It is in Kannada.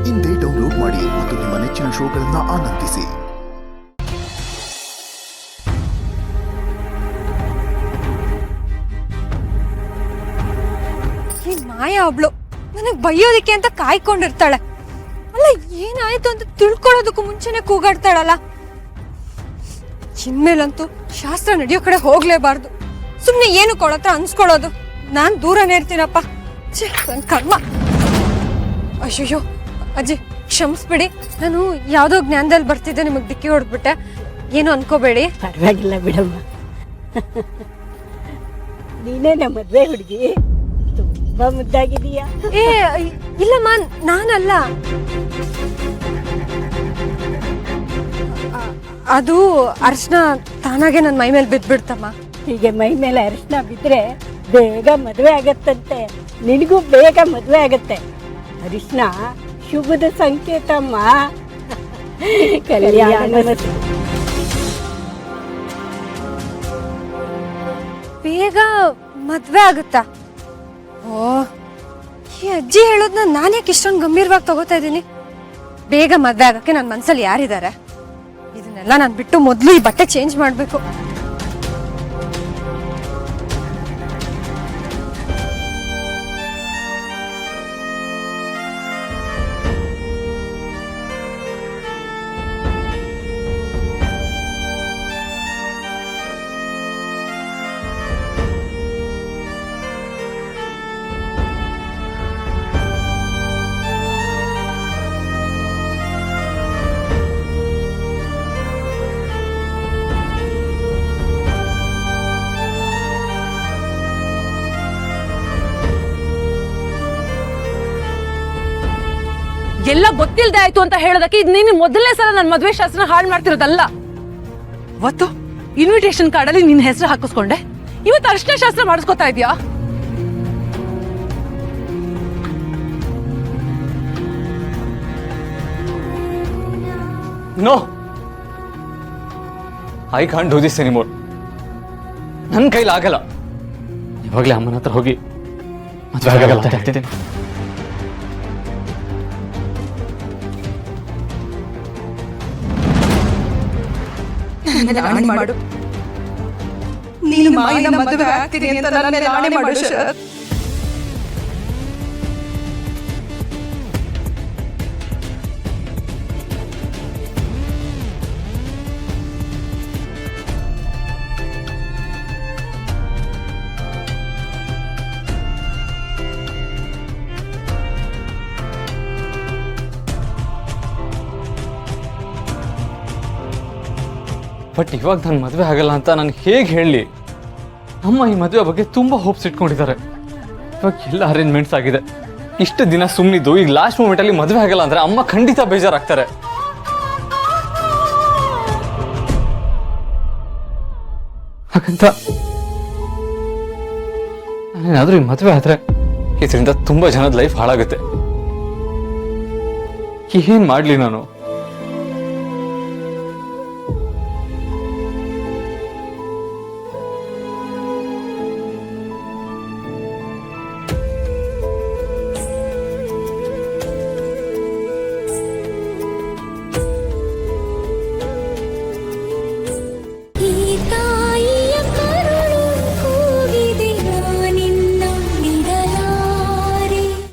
ಇಂದೇ ಡೌನ್ಲೋಡ್ ಮಾಡಿ ಮತ್ತು ನಿಮ್ಮ ನೆಚ್ಚಿನ ಶೋಗಳನ್ನು ಆನಂದಿಸಿ. ಈ ಮಾಯಾ ಒಬ್ಳು ನನಗ್ ಬೈಯೋದಿಕ್ಕೆ ಅಂತ ಕಾಯ್ಕೊಂಡಿರ್ತಾಳೆ. ಅಲ್ಲ, ಏನಾಯ್ತು ಅಂತ ತಿಳ್ಕೊಳ್ಳೋದಕ್ಕೂ ಮುಂಚೆನೆ ಕೂಗಾಡ್ತಾಳಲ್ಲ. ಇನ್ಮೇಲಂತೂ ಶಾಸ್ತ್ರ ನಡೆಯೋ ಕಡೆ ಹೋಗ್ಲೇಬಾರ್ದು. ಸುಮ್ನೆ ಏನು ಕೊಳತ್ರ ಅನ್ಸ್ಕೊಳ್ಳೋದು. ನಾನ್ ದೂರನೇ ಇರ್ತೀನಪ್ಪ. ನನ್ ಕರ್ಮ. ಅಯ್ಯೋ ಅಜ್ಜಿ, ಕ್ಷಮಿಸ್ಬಿಡಿ. ನಾನು ಯಾವ್ದೋ ಜ್ಞಾನದಲ್ಲಿ ಬರ್ತಿದ್ದೆ, ನಿಮಗ್ ಡಿಕ್ಕಿ ಹೊಡೆದ್ಬಿಟ್ಟೆ. ಏನು ಅನ್ಕೋಬೇಡಿ. ಪರವಾಗಿಲ್ಲ ಬಿಡಮ್ಮ. ನೀನೇ ನಮ್ಮ ಮದ್ವೆ ಹುಡುಗಿ, ತುಂಬಾ ಮುದ್ದಾಗಿದೀಯಾ. ಏ ಇಲ್ಲಮ್ಮ, ನಾನಲ್ಲ. ಅದು ಅರ್ಶನ ತಾನಾಗೆ ನನ್ನ ಮೈ ಮೇಲೆ ಬಿದ್ಬಿಡ್ತಮ್ಮ. ಹೀಗೆ ಮೈ ಮೇಲೆ ಅರಿಶಿನ ಬಿದ್ರೆ ಬೇಗ ಮದುವೆ ಆಗತ್ತಂತೆ. ನಿನಗೂ ಬೇಗ ಮದುವೆ ಆಗತ್ತೆ. ಅರಿಶಿನ ಶುಭದ ಸಂಕೇತಮ್ಮ. ಕಲ್ಯಾಣ. ಬೇಗ ಮದ್ವೆ ಆಗುತ್ತಾ? ಓ, ಈ ಅಜ್ಜಿ ಹೇಳೋದ್ನ ನಾನ್ಯಾಕೆ ಇಷ್ಟೊಂದು ಗಂಭೀರವಾಗಿ ತಗೋತಾ ಇದ್ದೀನಿ? ಬೇಗ ಮದ್ವೆ ಆಗಕ್ಕೆ ನನ್ನ ಮನ್ಸಲ್ಲಿ ಯಾರಿದ್ದಾರೆ? ಇದನ್ನೆಲ್ಲ ನಾನು ಬಿಟ್ಟು ಮೊದಲು ಈ ಬಟ್ಟೆ ಚೇಂಜ್ ಮಾಡಬೇಕು. ಎಲ್ಲ ಗೊತ್ತಿಲ್ಲದೆ ಆಯ್ತು ಅಂತ ಹೇಳೋದಕ್ಕೆ ಇದು ನೀನು ಮೊದಲನೇ ಸಲ ನನ್ನ ಮದುವೆ ಶಾಸ್ತ್ರ ಹಾಳು ಮಾಡ್ತಿರೋದಲ್ಲ. ಅವತ್ತು ಇನ್ವಿಟೇಷನ್ ಕಾರ್ಡ್ ಅಲ್ಲಿ ನಿನ್ನ ಹೆಸರು ಹಾಕಿಸ್ಕೊಂಡೆ, ಇವತ್ತು ಅರ್ಶನ ಶಾಸ್ತ್ರ ಮಾಡಿಸ್ಕೊತಾ ಇದೀಯಾ? No, I can't do this anymore. ನನ್ನ ಕೈಲಿ ಆಗಲ್ಲ. ಇವಾಗಲೇ ಅಮ್ಮನ ಹತ್ರ ಹೋಗಿ ಮದುವೆ ಆಗಲ್ಲ ಅಂತ ಹೇಳ್ತಿದ್ದೀನಿ. ಆಣೆ ಮಾಡು, ನೀನು ಮಾಯಿನ ಮದುವೆ ಆಗ್ತೀನಿ ಅಂತ ನನ್ನ ಮೇಲೆ ಆಣೆ ಮಾಡು ಶರತ್. ಬಟ್ ಇವಾಗ ನನ್ನ ಮದುವೆ ಆಗಲ್ಲ ಅಂತ ನಾನು ಹೇಗೆ ಹೇಳಲಿ? ಅಮ್ಮ ಈ ಮದುವೆ ಬಗ್ಗೆ ತುಂಬ ಹೋಪ್ಸ್ ಇಟ್ಕೊಂಡಿದ್ದಾರೆ. ಇವಾಗ ಎಲ್ಲ ಅರೇಂಜ್ಮೆಂಟ್ಸ್ ಆಗಿದೆ. ಇಷ್ಟು ದಿನ ಸುಮ್ಮನಿದ್ದು ಈಗ ಲಾಸ್ಟ್ ಮೂಮೆಂಟಲ್ಲಿ ಮದುವೆ ಆಗಲ್ಲ ಅಂದರೆ ಅಮ್ಮ ಖಂಡಿತ ಬೇಜಾರಾಗ್ತಾರೆ. ಹಾಗಂತ ನಾನೇನಾದರೂ ಈ ಮದುವೆ ಆದರೆ ಇದರಿಂದ ತುಂಬ ಜನದ ಲೈಫ್ ಹಾಳಾಗುತ್ತೆ. ಏನು ಮಾಡಲಿ ನಾನು?